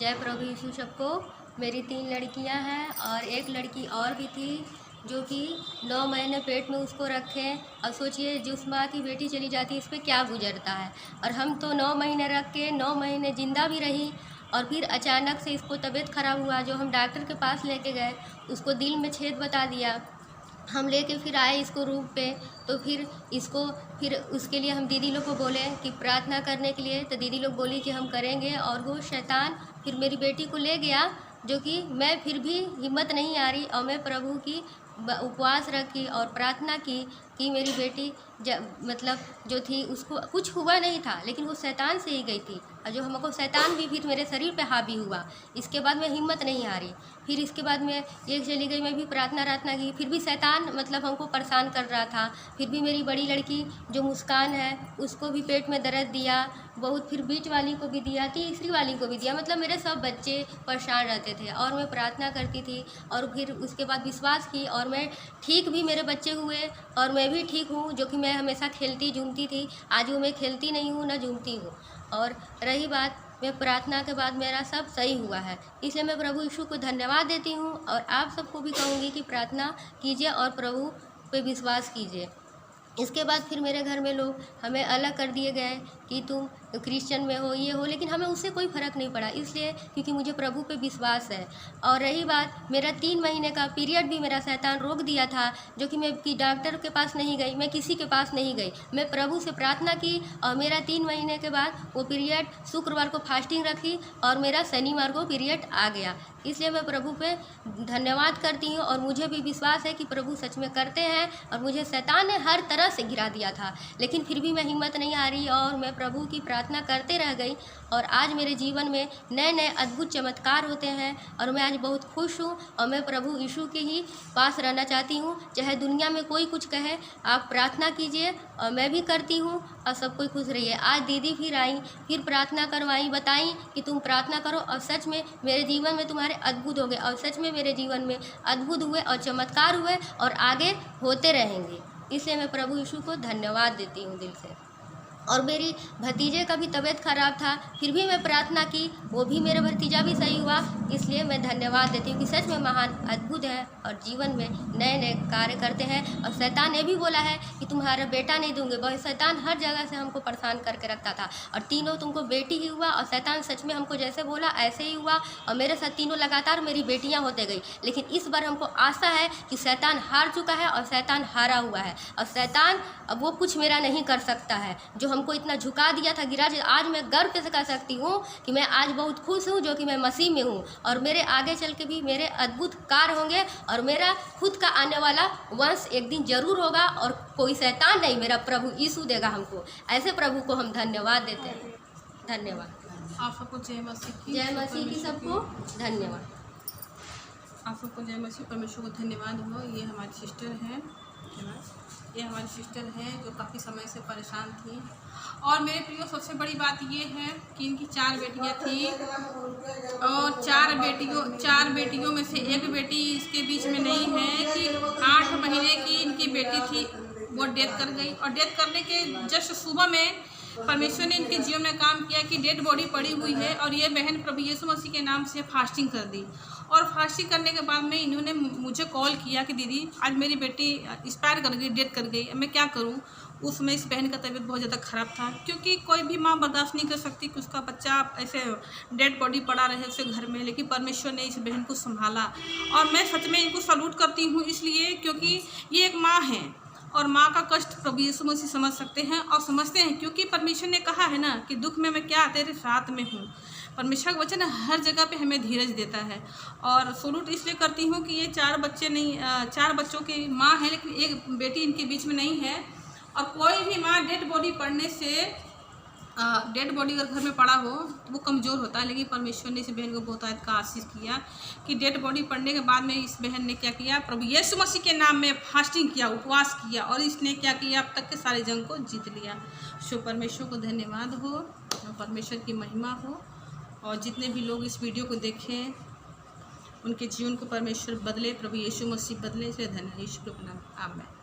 जय प्रभु यीशु सबको। मेरी 3 लड़कियां हैं और एक लड़की और भी थी जो कि 9 महीने पेट में उसको रखे। अब सोचिए जिस माँ की बेटी चली जाती है इस पर क्या गुजरता है। और हम तो 9 महीने रख के 9 महीने ज़िंदा भी रही और फिर अचानक से इसको तबीयत ख़राब हुआ। जो हम डॉक्टर के पास लेके गए उसको दिल में छेद बता दिया। हम लेके फिर आए इसको रूम पे, तो फिर उसके लिए हम दीदी लोग को बोले कि प्रार्थना करने के लिए, तो दीदी लोग बोली कि हम करेंगे। और वो शैतान फिर मेरी बेटी को ले गया, जो कि मैं फिर भी हिम्मत नहीं आ रही और मैं प्रभु की उपवास रखी और प्रार्थना की कि मेरी बेटी मतलब जो थी उसको कुछ हुआ नहीं था, लेकिन वो शैतान से ही गई थी। और जो हमको शैतान भी फिर मेरे शरीर पे हावी हुआ। इसके बाद में हिम्मत नहीं आ रही। फिर इसके बाद में ये चली गई, मैं भी प्रार्थना की, फिर भी शैतान मतलब हमको परेशान कर रहा था। फिर भी मेरी बड़ी लड़की जो मुस्कान है उसको भी पेट में दर्द दिया बहुत, फिर बीच वाली को भी दिया, तीसरी वाली को भी दिया। मतलब मेरे सब बच्चे परेशान रहते थे और मैं प्रार्थना करती थी और फिर उसके बाद विश्वास की और मैं ठीक भी मेरे बच्चे हुए और मैं भी ठीक हूँ। जो कि मैं हमेशा खेलती झूमती थी, आज वो मैं खेलती नहीं हूँ ना झूमती हूँ। और रही बात, मैं प्रार्थना के बाद मेरा सब सही हुआ है, इसलिए मैं प्रभु यीशु को धन्यवाद देती हूँ। और आप सबको भी कहूँगी कि प्रार्थना कीजिए और प्रभु पे विश्वास कीजिए। इसके बाद फिर मेरे घर में लोग हमें अलग कर दिए गए कि तुम क्रिश्चियन में हो, ये हो, लेकिन हमें उससे कोई फ़र्क नहीं पड़ा, इसलिए क्योंकि मुझे प्रभु पे विश्वास है। और रही बात, मेरा 3 महीने का पीरियड भी मेरा शैतान रोक दिया था, जो कि मैं डॉक्टर के पास नहीं गई, मैं किसी के पास नहीं गई, मैं प्रभु से प्रार्थना की और मेरा 3 महीने के बाद वो पीरियड, शुक्रवार को फास्टिंग रखी और मेरा शनिवार को पीरियड आ गया। इसलिए मैं प्रभु पे धन्यवाद करती हूँ और मुझे भी विश्वास है कि प्रभु सच में करते हैं। और मुझे शैतान ने हर तरह से गिरा दिया था, लेकिन फिर भी मैं हिम्मत नहीं आ रही और मैं प्रभु की प्रार्थना करते रह गई। और आज मेरे जीवन में नए नए अद्भुत चमत्कार होते हैं और मैं आज बहुत खुश हूँ और मैं प्रभु यीशु के ही पास रहना चाहती हूँ। चाहे दुनिया में कोई कुछ कहे, आप प्रार्थना कीजिए और मैं भी करती हूँ और सब कोई खुश रहिए। आज दीदी फिर आई, फिर प्रार्थना करवाई, बताई कि तुम प्रार्थना करो और सच में मेरे जीवन में तुम्हारे अद्भुत हो गए। और सच में मेरे जीवन में अद्भुत हुए और चमत्कार हुए और आगे होते रहेंगे। इसलिए मैं प्रभु यीशु को धन्यवाद देती हूँ दिल से। और मेरी भतीजे का भी तबीयत ख़राब था, फिर भी मैं प्रार्थना की, वो भी मेरा भतीजा भी सही हुआ। इसलिए मैं धन्यवाद देती हूँ कि सच में महान अद्भुत है और जीवन में नए नए कार्य करते हैं। और शैतान ने भी बोला है कि तुम्हारा बेटा नहीं दूंगे, बहुत शैतान हर जगह से हमको परेशान करके रखता था और तीनों तुमको बेटी ही हुआ। और शैतान सच में हमको जैसे बोला ऐसे ही हुआ और मेरे साथ तीनों लगातार मेरी बेटियाँ होते गई। लेकिन इस बार हमको आशा है कि शैतान हार चुका है और शैतान हारा हुआ है और शैतान अब वो कुछ मेरा नहीं कर सकता है। जो हमको इतना झुका दिया था, गिरा, आज मैं गर्व से कह सकती हूँ कि मैं आज बहुत खुश हूँ जो कि मैं मसीह में हूँ। और मेरे आगे चल के भी मेरे अद्भुत कार्य होंगे और मेरा खुद का आने वाला वंश एक दिन जरूर होगा और कोई शैतान नहीं, मेरा प्रभु यीशु देगा हमको। ऐसे प्रभु को हम धन्यवाद देते हैं। धन्यवाद। आप सबको जय मसीह की सबको धन्यवाद। आप सबको जय मसीह, परमेश्वर को धन्यवाद हो। ये हमारी सिस्टर हैं, ये हमारी सिस्टर हैं जो काफ़ी समय से परेशान थी। और मेरे प्रियो सबसे बड़ी बात ये है कि इनकी 4 बेटियां थी और 4 बेटियों में से एक बेटी इसके बीच में नहीं है कि 8 महीने की इनकी बेटी थी, वो डेथ कर गई। और डेथ करने के जस्ट सुबह में परमेश्वर ने इनके जीवन में काम किया कि डेड बॉडी पड़ी हुई है और ये बहन प्रभु यीशु मसीह के नाम से फास्टिंग कर दी। और फास्टिंग करने के बाद में इन्होंने मुझे कॉल किया कि दीदी आज मेरी बेटी एक्सपायर कर गई, डेथ कर गई, मैं क्या करूं। उस समय इस बहन का तबीयत बहुत ज़्यादा ख़राब था, क्योंकि कोई भी माँ बर्दाश्त नहीं कर सकती कि उसका बच्चा ऐसे डेड बॉडी पड़ा रहे उसे घर में। लेकिन परमेश्वर ने इस बहन को संभाला और मैं सच में इनको सैल्यूट करती हूँ, इसलिए क्योंकि ये एक माँ है और माँ का कष्ट प्रभु यीशु मसीह समझ सकते हैं और समझते हैं, क्योंकि परमेश्वर ने कहा है ना कि दुख में मैं क्या तेरे साथ में हूँ। परमेश्वर का वचन हर जगह पे हमें धीरज देता है। और सैल्यूट इसलिए करती हूँ कि ये 4 बच्चे नहीं, 4 बच्चों की माँ है, लेकिन एक बेटी इनके बीच में नहीं है। और कोई भी माँ डेड बॉडी पड़ने से, डेड बॉडी अगर घर में पड़ा हो तो वो कमज़ोर होता है। लेकिन परमेश्वर ने इस बहन को बहुत आयत का आशीष किया कि डेड बॉडी पड़ने के बाद में इस बहन ने क्या किया, प्रभु यीशु मसीह के नाम में फास्टिंग किया, उपवास किया और इसने क्या किया, अब तक के सारे जंग को जीत लिया। सो परमेश्वर को धन्यवाद हो, परमेश्वर की महिमा हो। और जितने भी लोग इस वीडियो को देखें उनके जीवन को परमेश्वर बदले, प्रभु यीशु मसीह बदले, इसलिए धन्यवाद। यीशु के नाम आमीन।